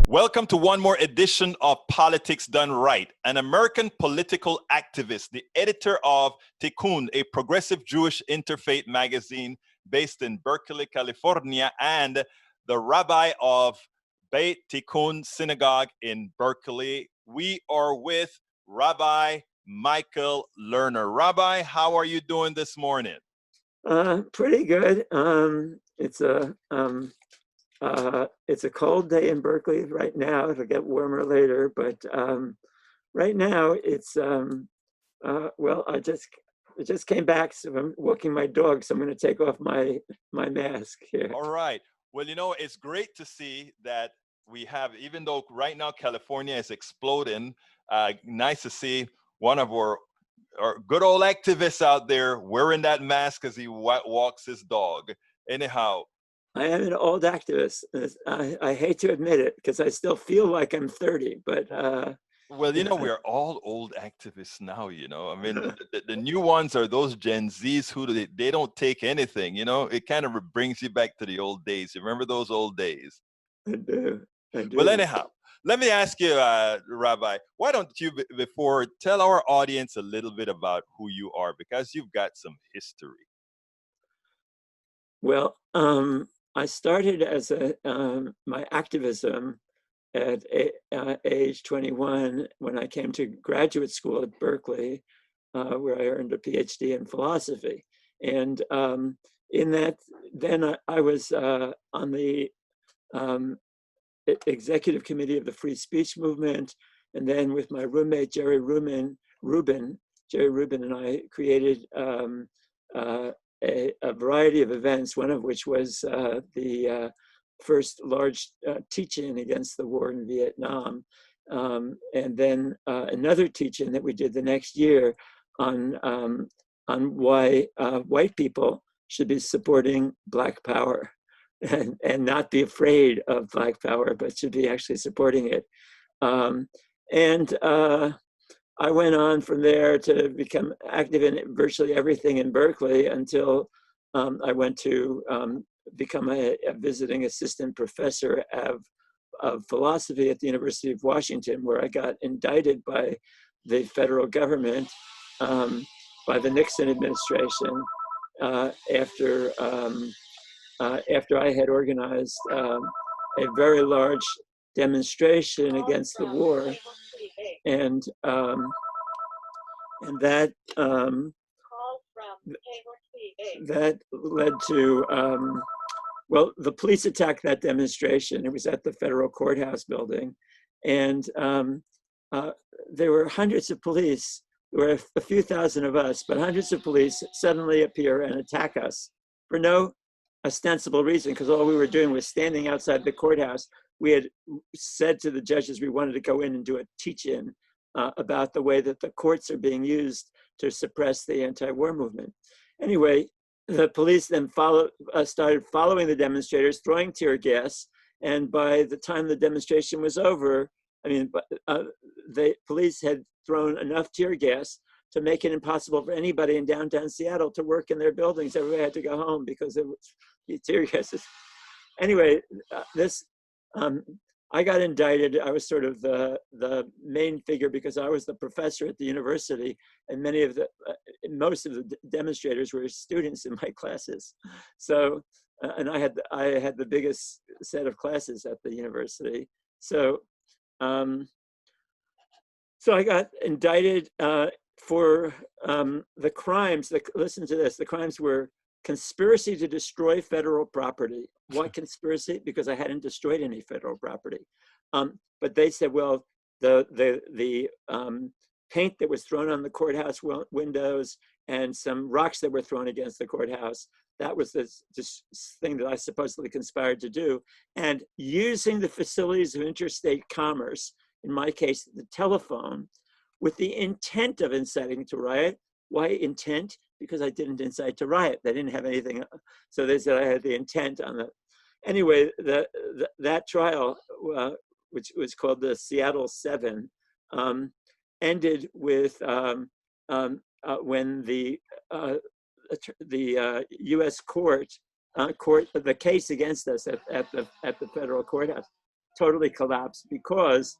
Welcome to one more edition of Politics Done Right. An American political activist, the editor of Tikkun, a progressive Jewish interfaith magazine based in Berkeley, California, and the rabbi of Beit Tikkun Synagogue in Berkeley. We are with Rabbi Michael Lerner. Rabbi, how are you doing this morning? Pretty good. It's a cold day in Berkeley right now. It'll get warmer later, but right now it's well, I just came back, so I'm walking my dog, so I'm going to take off my mask here. All right. Well, you know, it's great to see that we have, even though right now California is exploding, nice to see one of our good old activists out there wearing that mask as he walks his dog. Anyhow, I am an old activist. I hate to admit it because I still feel like I'm 30, but well, you know, we're all old activists now, you know. I mean, the new ones are those Gen Zs who they don't take anything, you know. It kind of brings you back to the old days. You remember those old days? I do. Well, anyhow, let me ask you, Rabbi, why don't you, before, tell our audience a little bit about who you are, because you've got some history. Well, I started as my activism at age 21 when I came to graduate school at Berkeley, where I earned a PhD in philosophy. And in that, then I was on the executive committee of the free speech movement. And then with my roommate, Jerry Rubin and I created a variety of events, one of which was the first large teach-in against the war in Vietnam. And then another teach-in that we did the next year on why white people should be supporting Black Power and not be afraid of Black Power, but should be actually supporting it. I went on from there to become active in virtually everything in Berkeley until I went to become a visiting assistant professor of philosophy at the University of Washington, where I got indicted by the federal government, by the Nixon administration, after I had organized a very large demonstration against the war. And that led to, well, the police attacked that demonstration. It was at the federal courthouse building. And there were hundreds of police. There were a few thousand of us, but hundreds of police suddenly appear and attack us for no ostensible reason, because all we were doing was standing outside the courthouse. We had said to the judges we wanted to go in and do a teach-in about the way that the courts are being used to suppress the anti-war movement. Anyway, the police then started following the demonstrators, throwing tear gas, and by the time the demonstration was over, I mean, the police had thrown enough tear gas to make it impossible for anybody in downtown Seattle to work in their buildings. Everybody had to go home because it was tear gases. Anyway, I got indicted. I was sort of the main figure because I was the professor at the university, and most of the demonstrators were students in my classes. So, and I had the biggest set of classes at the university. So, so I got indicted for the crimes. Listen to this. The crimes were conspiracy to destroy federal property. Why conspiracy? Because I hadn't destroyed any federal property. But they said, well, the paint that was thrown on the courthouse windows and some rocks that were thrown against the courthouse, that was this thing that I supposedly conspired to do. And using the facilities of interstate commerce, in my case, the telephone, with the intent of inciting to riot. Why intent? Because I didn't incite to riot. They didn't have anything. So they said I had the intent on the. Anyway, that trial, which was called the Seattle 7, ended with when the U.S. court, the case against us at the federal courthouse, totally collapsed because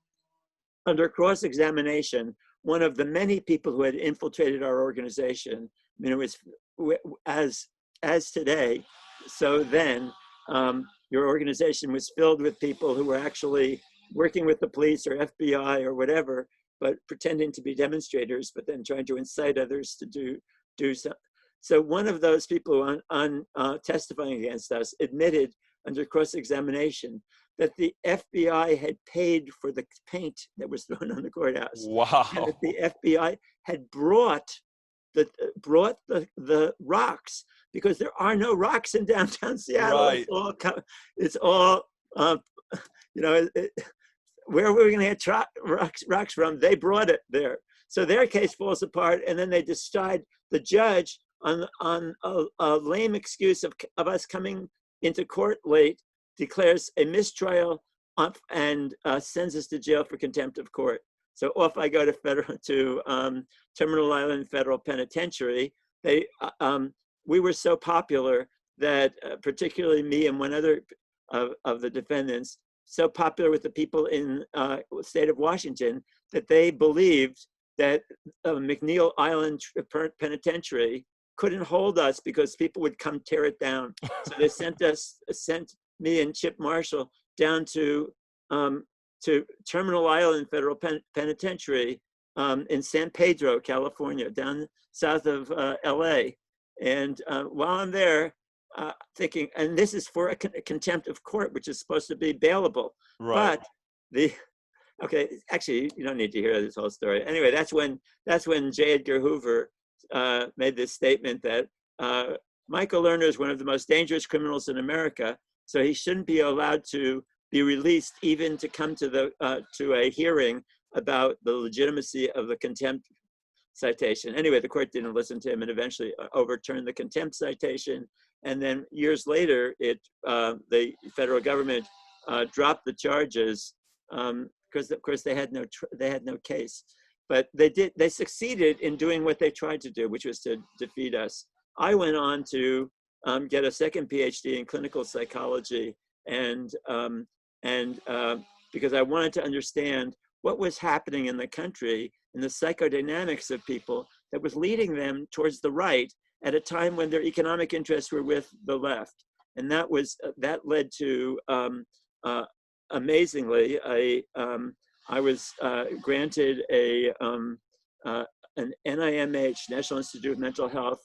under cross-examination, one of the many people who had infiltrated our organization, I mean, it was as today, so then your organization was filled with people who were actually working with the police or FBI or whatever, but pretending to be demonstrators, but then trying to incite others to do so. So one of those people on testifying against us admitted under cross-examination that the FBI had paid for the paint that was thrown on the courthouse. Wow. And that the FBI had brought the rocks, because there are no rocks in downtown Seattle. Right. It's all you know, where were we going to get rocks from? They brought it there. So their case falls apart, and then they decide, the judge, on a lame excuse of us coming into court late, declares a mistrial and sends us to jail for contempt of court. So off I go to Terminal Island Federal Penitentiary. We were so popular that particularly me and one other of the defendants, so popular with the people in the state of Washington, that they believed that McNeil Island Penitentiary couldn't hold us because people would come tear it down. So they sent me and Chip Marshall down to Terminal Island Federal Penitentiary in San Pedro, California, down south of LA. And while I'm there, thinking, and this is for a contempt of court, which is supposed to be bailable. Right. But okay, actually, you don't need to hear this whole story. Anyway, that's when J. Edgar Hoover made this statement that Michael Lerner is one of the most dangerous criminals in America, so he shouldn't be allowed to be released even to come to a hearing about the legitimacy of the contempt citation. Anyway, the court didn't listen to him and eventually overturned the contempt citation. And then years later, the federal government dropped the charges because, of course, they had no case. But they succeeded in doing what they tried to do, which was to defeat us. I went on to get a second PhD in clinical psychology, and because I wanted to understand what was happening in the country, in the psychodynamics of people, that was leading them towards the right at a time when their economic interests were with the left. And that led to, amazingly, I was granted an NIMH, National Institute of Mental Health,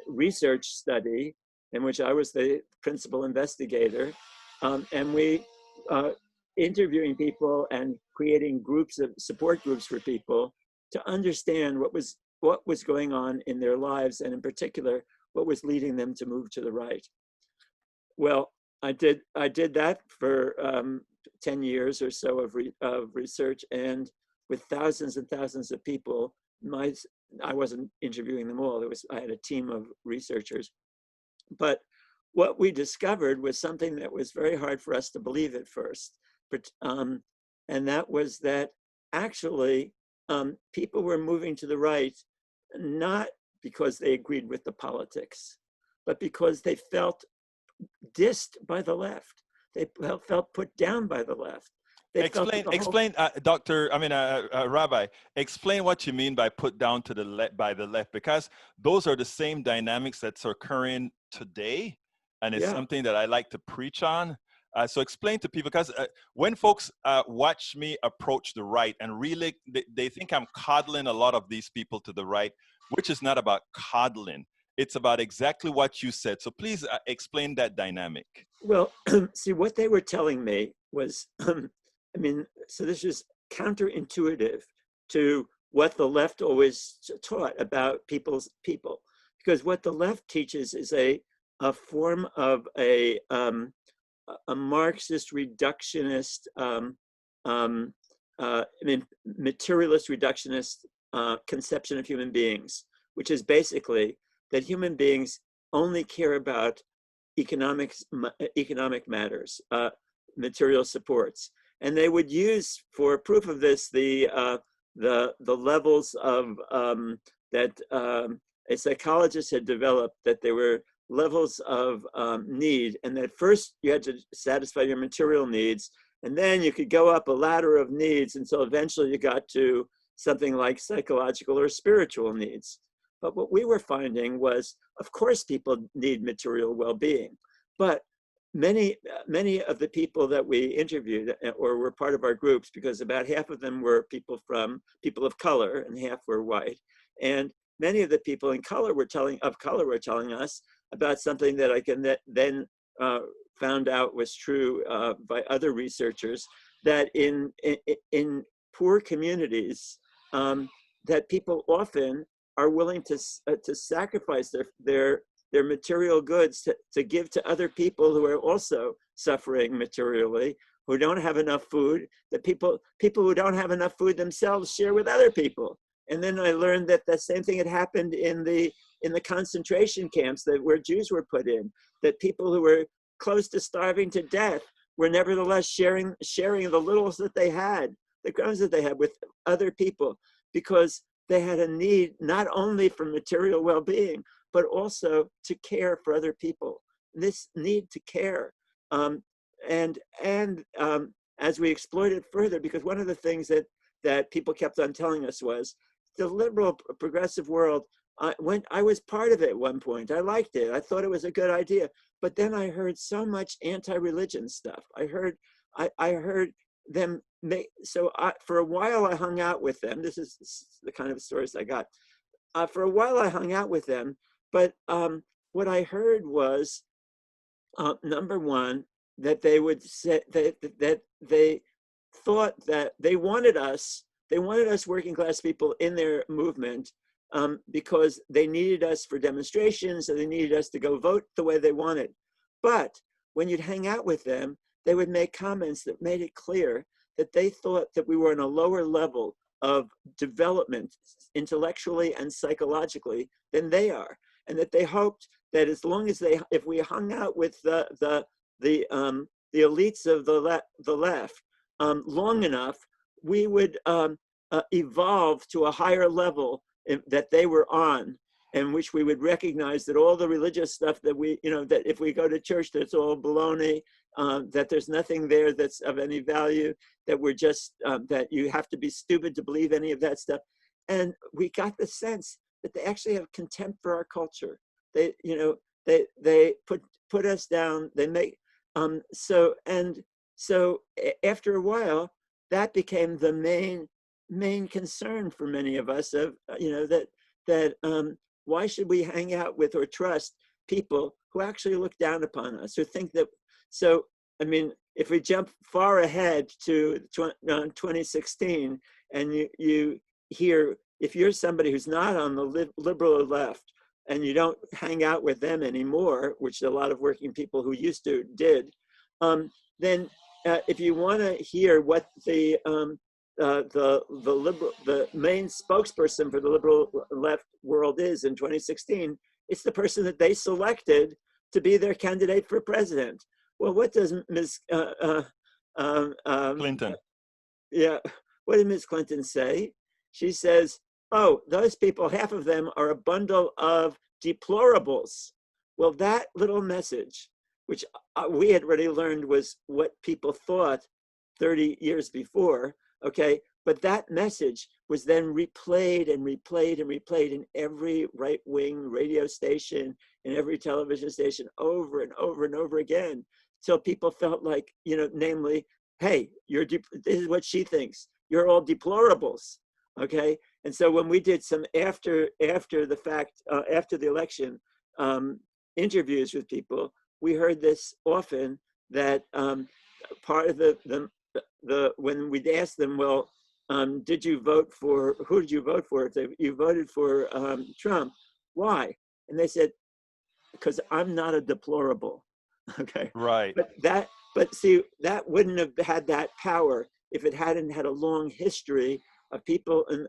research study in which I was the principal investigator. And we interviewing people and creating support groups for people to understand what was going on in their lives, and in particular, what was leading them to move to the right. Well, I did that for 10 years or so of research, and with thousands and thousands of people. I wasn't interviewing them all. I had a team of researchers. But what we discovered was something that was very hard for us to believe at first. And that was that actually people were moving to the right, not because they agreed with the politics, but because they felt dissed by the left. They felt put down by the left. Explain, Doctor. Rabbi. Explain what you mean by put down by the left, because those are the same dynamics that's occurring today, and it's something that I like to preach on. So explain to people, because when folks watch me approach the right, and really they think I'm coddling a lot of these people to the right, which is not about coddling. It's about exactly what you said. So please explain that dynamic. Well, see, what they were telling me was, so this is counterintuitive to what the left always taught about people. Because what the left teaches is a form of a Marxist reductionist, materialist reductionist conception of human beings, which is basically that human beings only care about economic matters, material supports. And they would use, for proof of this, the levels of that a psychologist had developed, that there were levels of need, and that first you had to satisfy your material needs, and then you could go up a ladder of needs until eventually you got to something like psychological or spiritual needs. But what we were finding was, of course, people need material well-being, but many of the people that we interviewed or were part of our groups, because about half of them were people of color and half were white, and many of the people in color were telling us about something that I can then found out was true by other researchers, that in poor communities, that people often are willing to sacrifice their material goods to give to other people who are also suffering materially, who don't have enough food, that people who don't have enough food themselves share with other people. And then I learned that the same thing had happened in the concentration camps where Jews were put in, that people who were close to starving to death were nevertheless sharing the littles that they had, the crumbs that they had, with other people, because they had a need not only for material well-being, but also to care for other people. This need to care, and as we explored it further, because one of the things that people kept on telling us was the liberal progressive world. I was part of it at one point. I liked it. I thought it was a good idea. But then I heard so much anti-religion stuff. I heard them make, for a while I hung out with them. This is the kind of stories I got. For a while I hung out with them, but what I heard was, number one, that they would say that they thought that they wanted us working class people in their movement, because they needed us for demonstrations, and they needed us to go vote the way they wanted. But when you'd hang out with them, they would make comments that made it clear that they thought that we were on a lower level of development intellectually and psychologically than they are, and that they hoped that as long as if we hung out with the elites of the left long enough, we would evolve to a higher level that they were on, in which we would recognize that all the religious stuff that that if we go to church, that's all baloney, that there's nothing there that's of any value, that we're just, that you have to be stupid to believe any of that stuff. And we got the sense that they actually have contempt for our culture. They put us down. They make, so after a while, that became the main concern for many of us, of why should we hang out with or trust people who actually look down upon us, who think that. So I mean, if we jump far ahead to 2016, and you hear, if you're somebody who's not on the liberal left and you don't hang out with them anymore, which a lot of working people who used to did, then if you want to hear what the main spokesperson for the liberal left world is in 2016, it's the person that they selected to be their candidate for president. Well, what does Ms. Clinton? Yeah, what did Ms. Clinton say? She says, "Oh, those people, half of them are a bundle of deplorables." Well, that little message, which we had already learned was what people thought 30 years before, okay? But that message was then replayed and replayed and replayed in every right-wing radio station, in every television station, over and over and over again, till people felt like, namely, hey, this is what she thinks. You're all deplorables, okay? And so when we did some after the election interviews with people, we heard this often, that part of when we'd ask them, well, who did you vote for? If you voted for Trump, why? And they said, because I'm not a deplorable, okay? Right. But see, that wouldn't have had that power if it hadn't had a long history of people in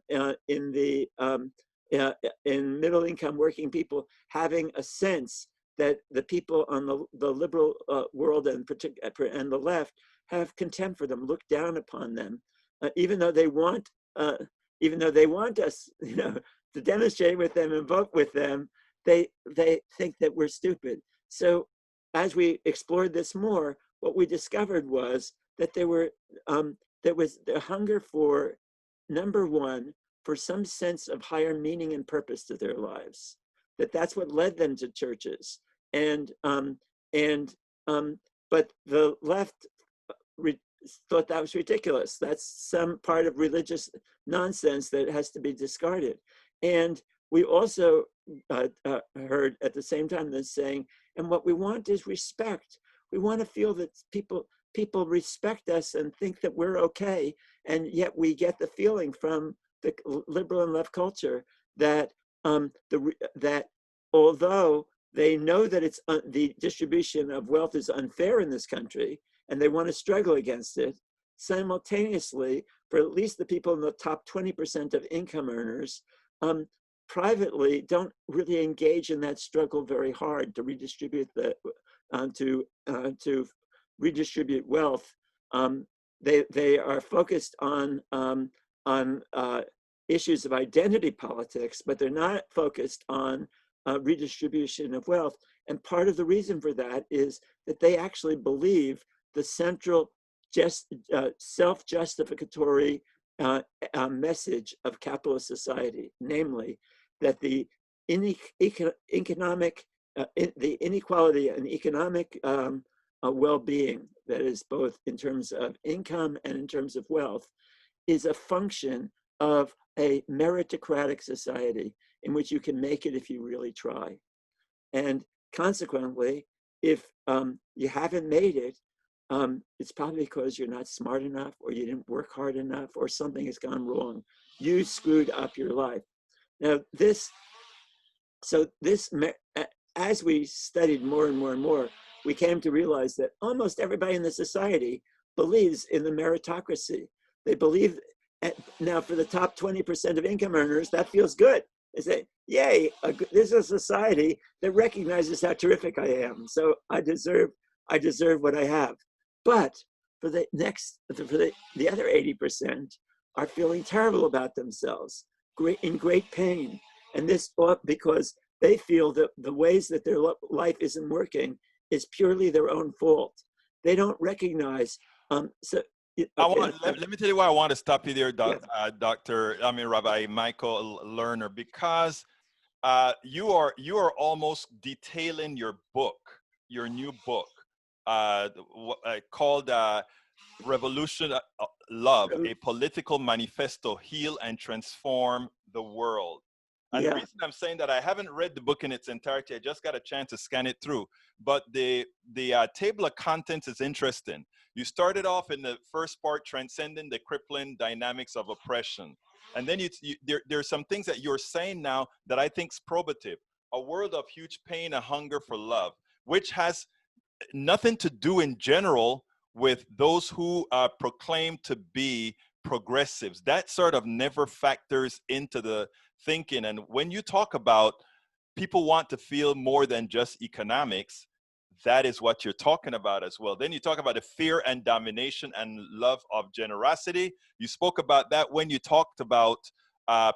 middle income working people having a sense that the people on the liberal world and the left have contempt for them, look down upon them, even though they want us, to demonstrate with them and vote with them. they think that we're stupid. So as we explored this more, what we discovered was that there was the hunger for, number one, for some sense of higher meaning and purpose to their lives. That's what led them to churches. But the left thought that was ridiculous. That's some part of religious nonsense that has to be discarded. And we also heard at the same time them saying, and what we want is respect. We want to feel that people respect us and think that we're okay. And yet we get the feeling from the liberal and left culture that that although they know that it's the distribution of wealth is unfair in this country, and they want to struggle against it, simultaneously, for at least the people in the top 20% of income earners, privately don't really engage in that struggle very hard to redistribute to redistribute wealth. They are focused on issues of identity politics, but they're not focused on redistribution of wealth. And part of the reason for that is that they actually believe the central self-justificatory message of capitalist society, namely that the inequality and economic well-being, that is both in terms of income and in terms of wealth, is a function of a meritocratic society in which you can make it if you really try. And consequently, if you haven't made it, it's probably because you're not smart enough, or you didn't work hard enough, or something has gone wrong. You screwed up your life. Now, as we studied more and more and more, we came to realize that almost everybody in the society believes in the meritocracy. They believe, now for the top 20% of income earners, that feels good. They say, yay, this is a society that recognizes how terrific I am. So I deserve what I have. But for the other 80% are feeling terrible about themselves, in great pain. And this because they feel that the ways that their life isn't working is purely their own fault. They don't recognize. Let me tell you why I want to stop you there, Rabbi Michael Lerner, because you are almost detailing your new book, called Revolution Love, a political manifesto, heal and transform the world. And the reason I'm saying that, I haven't read the book in its entirety. I just got a chance to scan it through. But the table of contents is interesting. You started off in the first part, transcending the crippling dynamics of oppression. And then there's some things that you're saying now that I think is probative. A world of huge pain, a hunger for love, which has nothing to do in general with those who proclaim to be progressives. That sort of never factors into the thinking. And when you talk about people want to feel more than just economics, that is what you're talking about as well. Then you talk about the fear and domination and love of generosity. You spoke about that when you talked about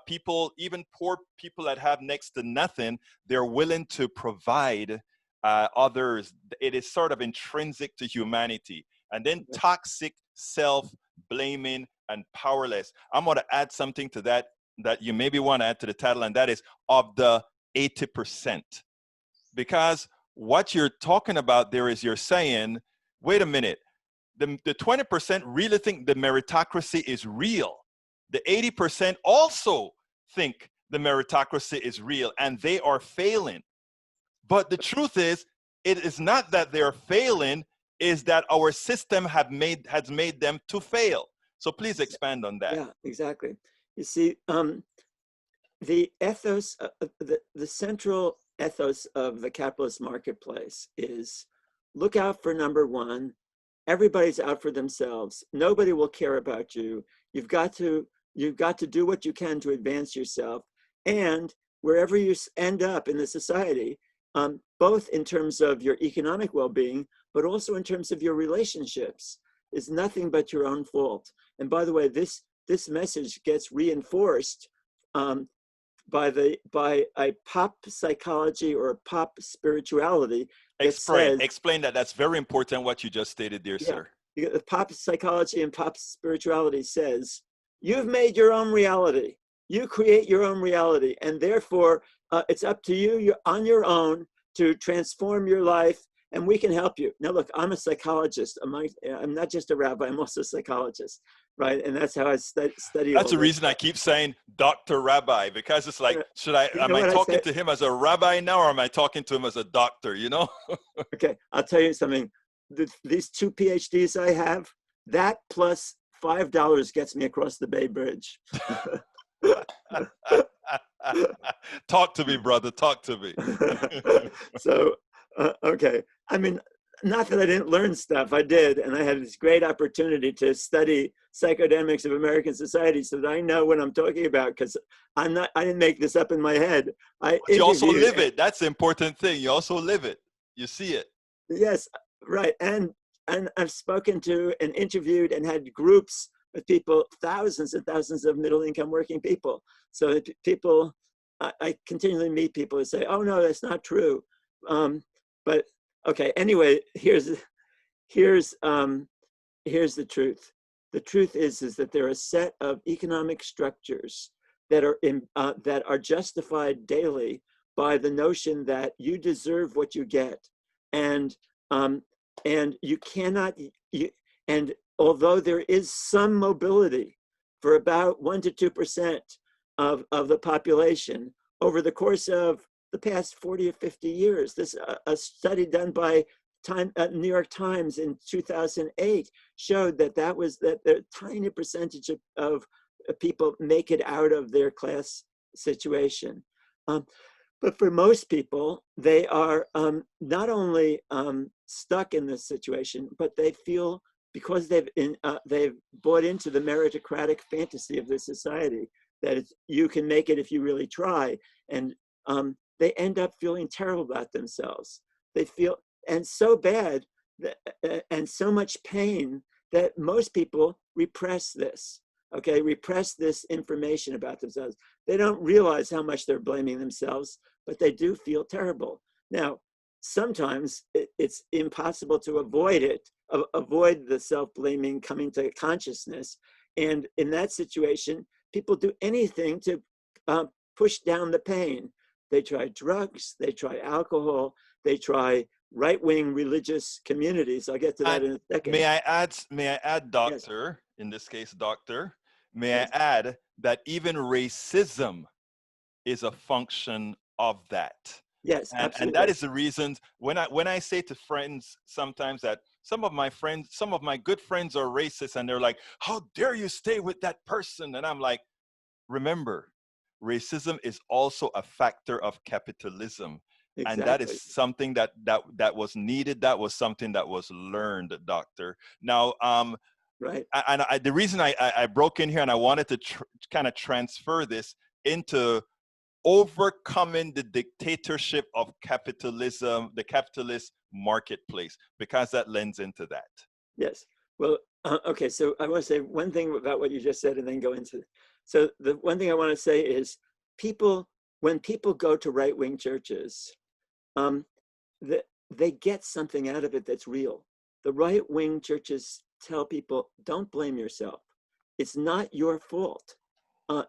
people, even poor people that have next to nothing, they're willing to provide others. It is sort of intrinsic to humanity. And then toxic self-blaming and powerless. I'm going to add something to that you maybe want to add to the title, and that is of the 80%. Because what you're talking about there is you're saying, wait a minute, the 20% really think the meritocracy is real. The 80% also think the meritocracy is real, and they are failing. But the truth is, it is not that they're failing, is that our system has made them to fail. So please expand on that. Yeah, exactly. You see, the ethos, the central ethos of the capitalist marketplace is look out for number one. Everybody's out for themselves. Nobody will care about you. You've got to do what you can to advance yourself. And wherever you end up in the society, both in terms of your economic well-being, but also in terms of your relationships, is nothing but your own fault. And by the way, this message gets reinforced by a pop psychology or a pop spirituality that says, explain that. That's very important what you just stated there, yeah, sir. the pop psychology and pop spirituality says, you've made your own reality. You create your own reality, and therefore it's up to you. You're on your own to transform your life, and we can help you. Now, look, I'm a psychologist. I'm not just a rabbi. I'm also a psychologist, right? And that's how I study That's all the this reason I stuff. keep saying Dr. Rabbi, because it's like, You am know I what I talking say? to him as a rabbi now, or am I talking to him as a doctor, you know? Okay, I'll tell you something. These 2 PhDs I have, that plus $5 gets me across the Bay Bridge. Talk to me, brother. Talk to me. So, okay. I mean, not that I didn't learn stuff, I did. And I had this great opportunity to study psychodynamics of American society so that I know what I'm talking about, because I didn't make this up in my head. I But you also interviewed. live it. That's the important thing. You also live it. You see it. Yes, right. And I've spoken to and interviewed and had groups of people, thousands and thousands of middle income working people. So people, I continually meet people who say, oh no, that's not true. But okay, anyway, here's the truth. The truth is that there are a set of economic structures that are justified daily by the notion that you deserve what you get, and um, you cannot. And although there is some mobility for about 1 to 2% of the population over the course of the past 40 or 50 years, this a study done by New York Times in 2008 showed that the tiny percentage of people make it out of their class situation. But for most people, they are not only stuck in this situation, but they feel, because they've bought into the meritocratic fantasy of this society, that you can make it if you really try, and they end up feeling terrible about themselves. They feel, and so bad and so much pain that most people repress this. Okay, repress this information about themselves. They don't realize how much they're blaming themselves, but they do feel terrible. Now, sometimes it's impossible to avoid it, avoid the self-blaming coming to consciousness. And in that situation, people do anything to push down the pain. They try drugs, they try alcohol, they try right-wing religious communities. I'll get to that in a second. May I add, doctor, yes. In this case, doctor, may yes. I add that even racism is a function of that. Yes, and, absolutely. And that is the reason when I say to friends sometimes that some of my good friends are racist, and they're like, how dare you stay with that person? And I'm like, remember, racism is also a factor of capitalism. Exactly. And that is something that was needed. That was something that was learned, doctor. Now, right. And the reason I broke in here and I wanted to kind of transfer this into overcoming the dictatorship of capitalism, the capitalist marketplace, because that lends into that. Yes. Well, okay. So I want to say one thing about what you just said and then go into. So the one thing I want to say is when people go to right-wing churches, they get something out of it that's real. The right-wing churches tell people, don't blame yourself. It's not your fault.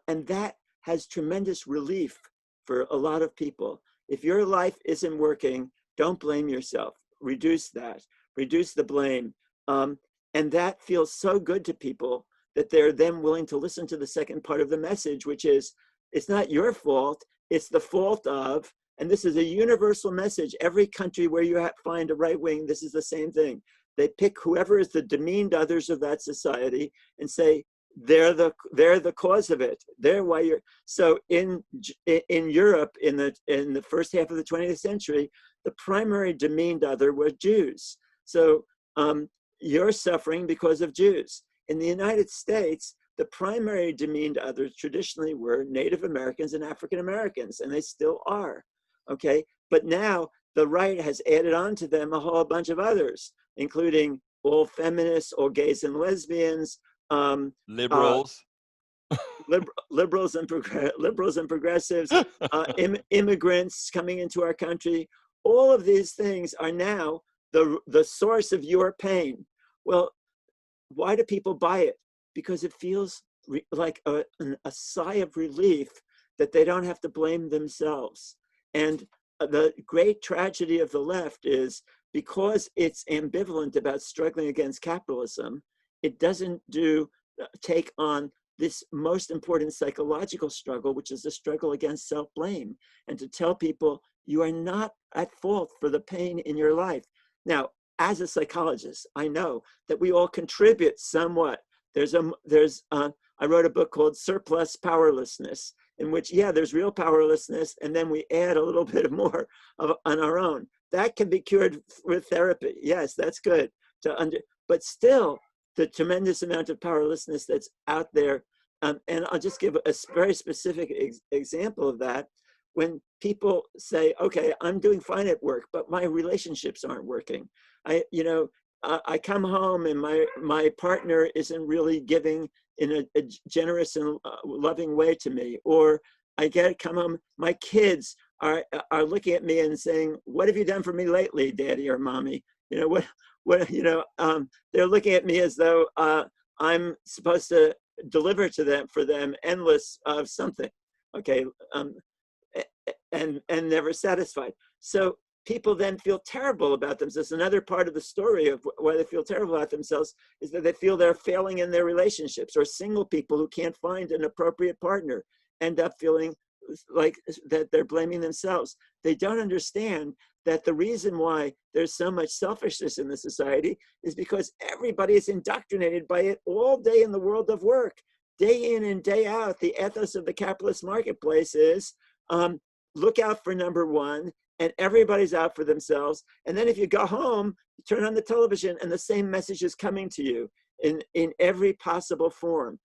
And that has tremendous relief for a lot of people. If your life isn't working, don't blame yourself. Reduce that. Reduce the blame. And that feels so good to people that they're then willing to listen to the second part of the message, which is, it's not your fault. It's the fault of, and this is a universal message. Every country where you find a right wing, this is the same thing. They pick whoever is the demeaned others of that society and say, they're the cause of it. They're why you're. So in Europe in the first half of the 20th century, the primary demeaned other were Jews. So you're suffering because of Jews. In the United States, the primary demeaned others traditionally were Native Americans and African Americans, and they still are. Okay, but now the right has added on to them a whole bunch of others, including all feminists, all gays and lesbians. Liberals. liberals and progressives, immigrants coming into our country. All of these things are now the source of your pain. Well, why do people buy it? Because it feels like a sigh of relief that they don't have to blame themselves. And the great tragedy of the left is because it's ambivalent about struggling against capitalism, it doesn't take on this most important psychological struggle, which is the struggle against self-blame, and to tell people you are not at fault for the pain in your life. Now, as a psychologist, I know that we all contribute somewhat. I wrote a book called Surplus Powerlessness, in which, there's real powerlessness, and then we add a little bit more on our own. That can be cured with therapy. Yes, that's good. But still, the tremendous amount of powerlessness that's out there. And I'll just give a very specific example of that. When people say, okay, I'm doing fine at work, but my relationships aren't working. I come home and my partner isn't really giving in a generous and loving way to me. Or come home, my kids are looking at me and saying, what have you done for me lately, daddy or mommy? They're looking at me as though I'm supposed to deliver for them endless of something, okay, and never satisfied. So people then feel terrible about themselves. Another part of the story of why they feel terrible about themselves is that they feel they're failing in their relationships, or single people who can't find an appropriate partner end up feeling like that they're blaming themselves. They don't understand that the reason why there's so much selfishness in the society is because everybody is indoctrinated by it all day in the world of work. Day in and day out, the ethos of the capitalist marketplace is look out for number one, and everybody's out for themselves. And then if you go home, you turn on the television and the same message is coming to you in every possible form.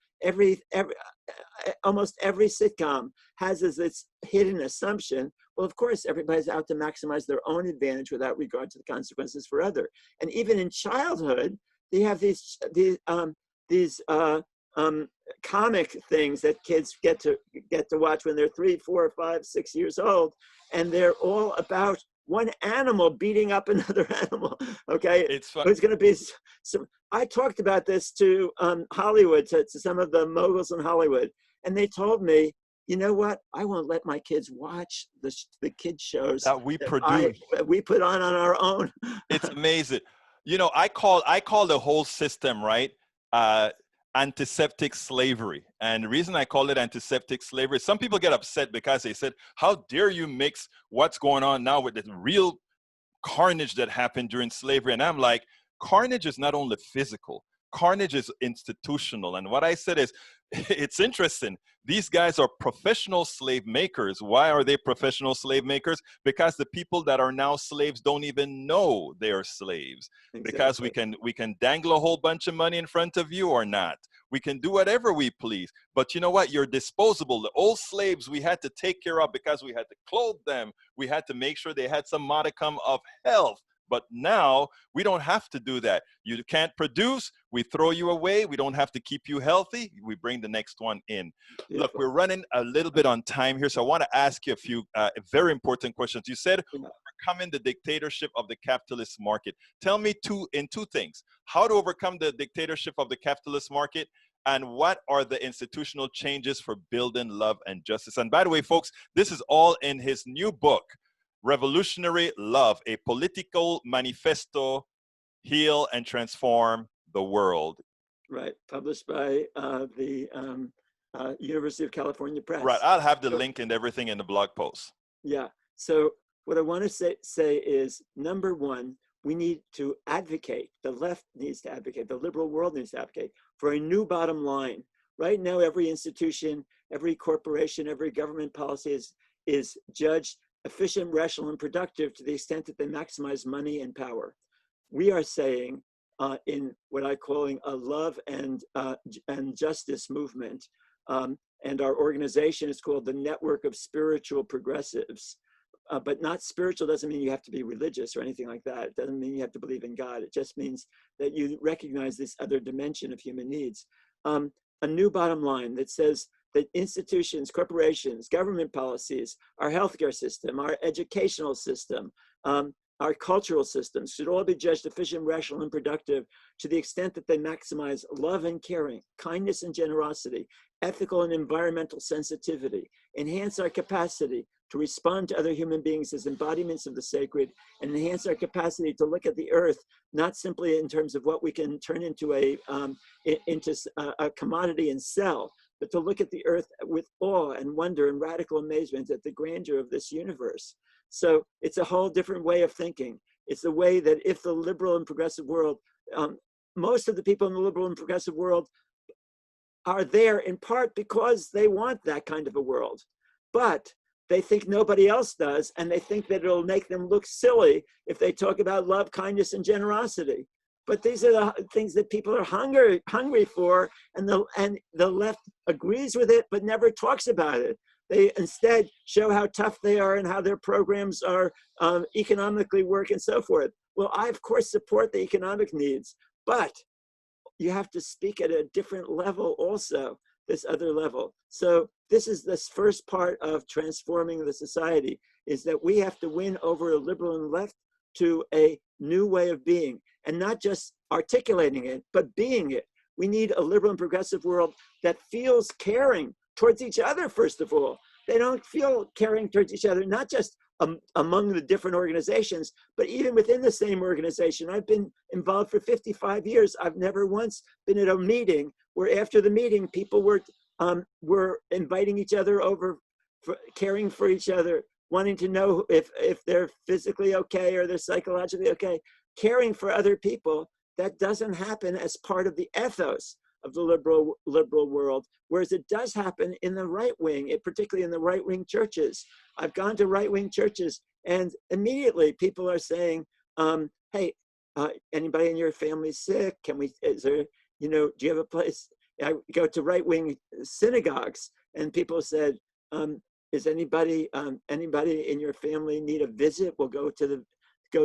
Almost every sitcom has as its hidden assumption, well, of course, everybody's out to maximize their own advantage without regard to the consequences for other. And even in childhood, they have these comic things that kids get to watch when they're 3, 4, 5, 6 years old, and they're all about one animal beating up another animal. Okay, It's fun. It's going to be some. I talked about this to Hollywood, to some of the moguls in Hollywood, and they told me, you know what? I won't let my kids watch the kids shows that we produce. We put on our own. It's amazing. I call the whole system, right, antiseptic slavery. And the reason I call it antiseptic slavery, some people get upset because they said, how dare you mix what's going on now with the real carnage that happened during slavery? And I'm like, carnage is not only physical, carnage is institutional. And what I said is, it's interesting. These guys are professional slave makers. Why are they professional slave makers? Because the people that are now slaves don't even know they are slaves. Exactly. Because we can dangle a whole bunch of money in front of you or not. We can do whatever we please. But you know what? You're disposable. The old slaves we had to take care of because we had to clothe them. We had to make sure they had some modicum of health. But now we don't have to do that. You can't produce, we throw you away. We don't have to keep you healthy. We bring the next one in. Beautiful. Look, we're running a little bit on time here, so I want to ask you a few very important questions. You said overcoming the dictatorship of the capitalist market. Tell me two things. How to overcome the dictatorship of the capitalist market, and what are the institutional changes for building love and justice? And by the way, folks, this is all in his new book, Revolutionary Love, a Political Manifesto, Heal and Transform the World. Right, published by the University of California Press. Right, I'll have the link and everything in the blog post. Yeah, so what I want to say is, number one, we need to advocate, the left needs to advocate, the liberal world needs to advocate for a new bottom line. Right now, every institution, every corporation, every government policy is judged efficient, rational, and productive to the extent that they maximize money and power. We are saying in what I'm calling a love and justice movement, and our organization is called the Network of Spiritual Progressives. But not spiritual doesn't mean you have to be religious or anything like that. It doesn't mean you have to believe in God. It just means that you recognize this other dimension of human needs. a new bottom line that says that institutions, corporations, government policies, our healthcare system, our educational system, our cultural systems should all be judged efficient, rational, and productive to the extent that they maximize love and caring, kindness and generosity, ethical and environmental sensitivity, enhance our capacity to respond to other human beings as embodiments of the sacred, and enhance our capacity to look at the earth, not simply in terms of what we can turn into a commodity and sell, but to look at the earth with awe and wonder and radical amazement at the grandeur of this universe. So it's a whole different way of thinking. It's the way that if the liberal and progressive world, most of the people in the liberal and progressive world are there in part because they want that kind of a world, but they think nobody else does, and they think that it'll make them look silly if they talk about love, kindness, and generosity. But these are the things that people are hungry for, and the left agrees with it, but never talks about it. They instead show how tough they are and how their programs are economically work and so forth. Well, I, of course, support the economic needs, but you have to speak at a different level also, this other level. So this is this first part of transforming the society, is that we have to win over a liberal and left to a new way of being, and not just articulating it, but being it. We need a liberal and progressive world that feels caring towards each other, first of all. They don't feel caring towards each other, not just among the different organizations, but even within the same organization. I've been involved for 55 years. I've never once been at a meeting where after the meeting, people were inviting each other over, caring for each other, wanting to know if they're physically okay or they're psychologically okay, caring for other people. That doesn't happen as part of the ethos of the liberal world, whereas it does happen in the right wing, particularly in the right wing churches. I've gone to right wing churches, and immediately people are saying, "Hey, anybody in your family sick? Is there, do you have a place?" I go to right wing synagogues, and people said, "Is anybody in your family need a visit? We'll go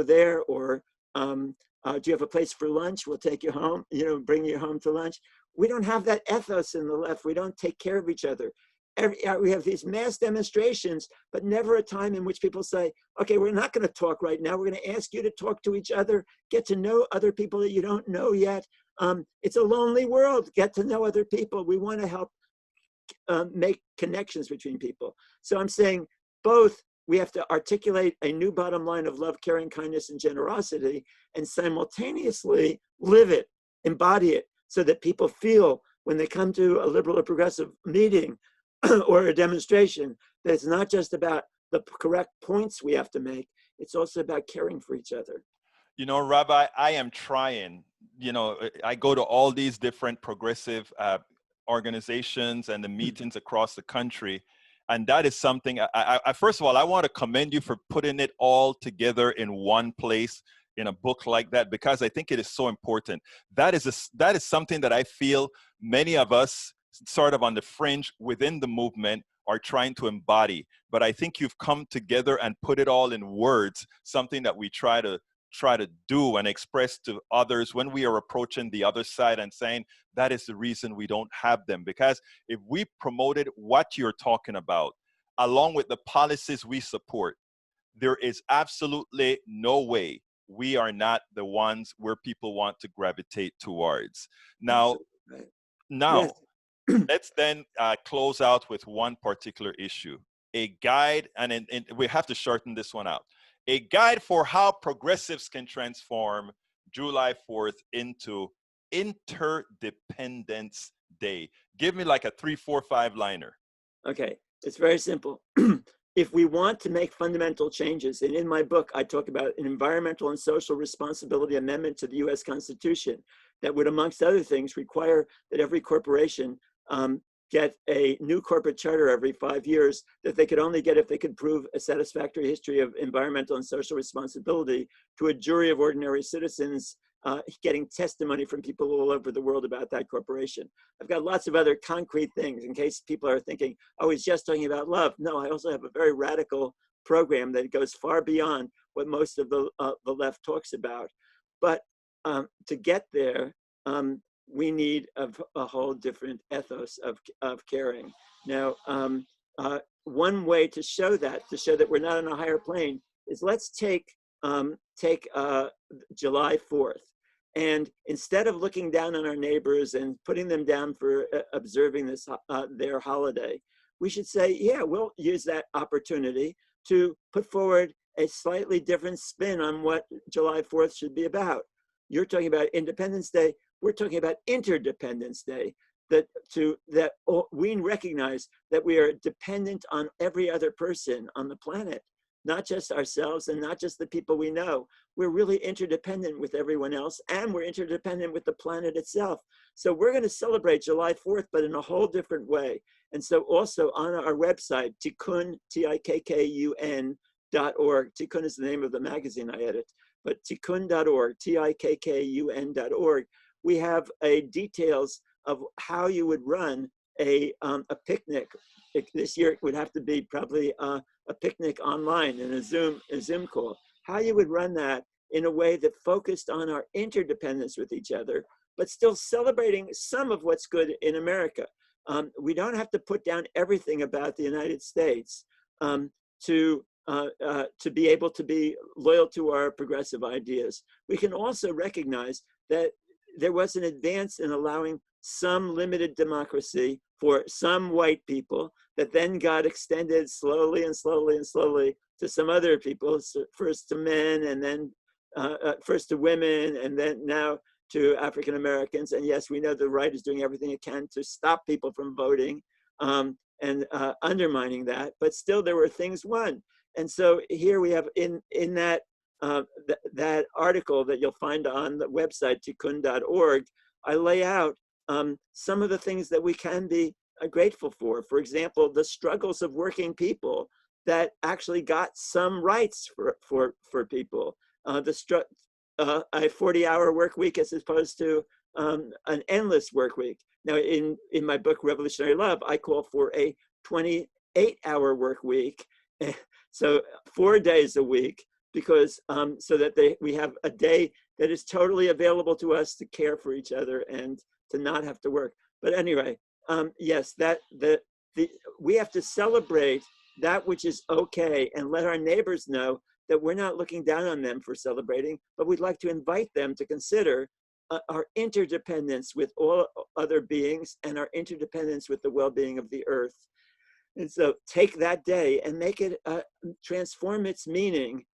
there, or do you have a place for lunch? We'll take you home, bring you home to lunch." We don't have that ethos in the left. We don't take care of each other. We have these mass demonstrations, but never a time in which people say, okay, we're not going to talk right now. We're going to ask you to talk to each other, get to know other people that you don't know yet. It's a lonely world. Get to know other people. We want to help make connections between people. So I'm saying both. We have to articulate a new bottom line of love, caring, kindness, and generosity, and simultaneously live it, embody it, so that people feel when they come to a liberal or progressive meeting or a demonstration that it's not just about the correct points we have to make, it's also about caring for each other. Rabbi, I am trying. I go to all these different progressive organizations and the meetings across the country. And that is something, I first of all, I want to commend you for putting it all together in one place in a book like that, because I think it is so important. That is something that I feel many of us sort of on the fringe within the movement are trying to embody. But I think you've come together and put it all in words, something that we try to do and express to others when we are approaching the other side and saying that is the reason we don't have them. Because if we promoted what you're talking about along with the policies we support, there is absolutely no way we are not the ones where people want to gravitate towards. Now, Yes. Let's then close out with one particular issue, a guide, and we have to shorten this one out. A guide for how progressives can transform July 4th into Interdependence Day. Give me like a 3, 4, 5-liner. Okay, it's very simple. If we want to make fundamental changes, and in my book, I talk about an environmental and social responsibility amendment to the US Constitution that would, amongst other things, require that every corporation get a new corporate charter every 5 years that they could only get if they could prove a satisfactory history of environmental and social responsibility to a jury of ordinary citizens getting testimony from people all over the world about that corporation. I've got lots of other concrete things in case people are thinking, oh, he's just talking about love. No, I also have a very radical program that goes far beyond what most of the left talks about. But to get there, we need a whole different ethos of caring. Now, one way to show that we're not on a higher plane, is let's take July 4th. And instead of looking down on our neighbors and putting them down for observing this their holiday, we should say, yeah, we'll use that opportunity to put forward a slightly different spin on what July 4th should be about. You're talking about Independence Day. We're talking about Interdependence Day. That we recognize that we are dependent on every other person on the planet, not just ourselves and not just the people we know. We're really interdependent with everyone else, and we're interdependent with the planet itself. So we're going to celebrate July 4th, but in a whole different way. And so also on our website, Tikkun, Tikkun.org. Tikkun is the name of the magazine I edit, but Tikkun.org, Tikkun.org. We have details of how you would run a picnic. This year it would have to be probably a picnic online in a Zoom call. How you would run that in a way that focused on our interdependence with each other, but still celebrating some of what's good in America. We don't have to put down everything about the United States to be able to be loyal to our progressive ideas. We can also recognize that there was an advance in allowing some limited democracy for some white people that then got extended slowly and slowly and slowly to some other people, first to men and then first to women and then now to African Americans. And yes, we know the right is doing everything it can to stop people from voting and undermining that, but still there were things won. And so here we have in that that article that you'll find on the website, tikkun.org, I lay out some of the things that we can be grateful for. For example, the struggles of working people that actually got some rights for people. A 40-hour work week as opposed to an endless work week. Now, in my book, Revolutionary Love, I call for a 28-hour work week. So 4 days a week, because so that we have a day that is totally available to us to care for each other and to not have to work. But anyway, yes, we have to celebrate that which is okay and let our neighbors know that we're not looking down on them for celebrating, but we'd like to invite them to consider our interdependence with all other beings and our interdependence with the well-being of the earth. And so take that day and make it, transform its meaning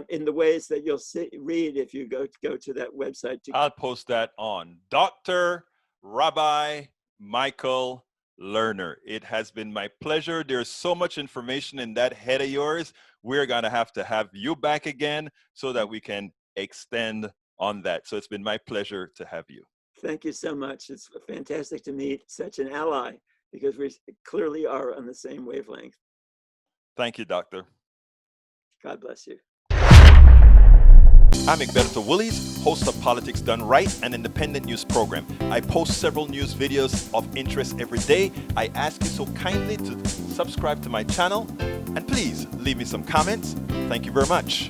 in the ways that you'll read if you go to that website. I'll post that on Dr. Rabbi Michael Lerner. It has been my pleasure. There's so much information in that head of yours. We're going to have you back again so that we can extend on that. So it's been my pleasure to have you. Thank you so much. It's fantastic to meet such an ally, because we clearly are on the same wavelength. Thank you, Doctor. God bless you. I'm Egberto Willies, host of Politics Done Right, an independent news program. I post several news videos of interest every day. I ask you so kindly to subscribe to my channel, and please leave me some comments. Thank you very much.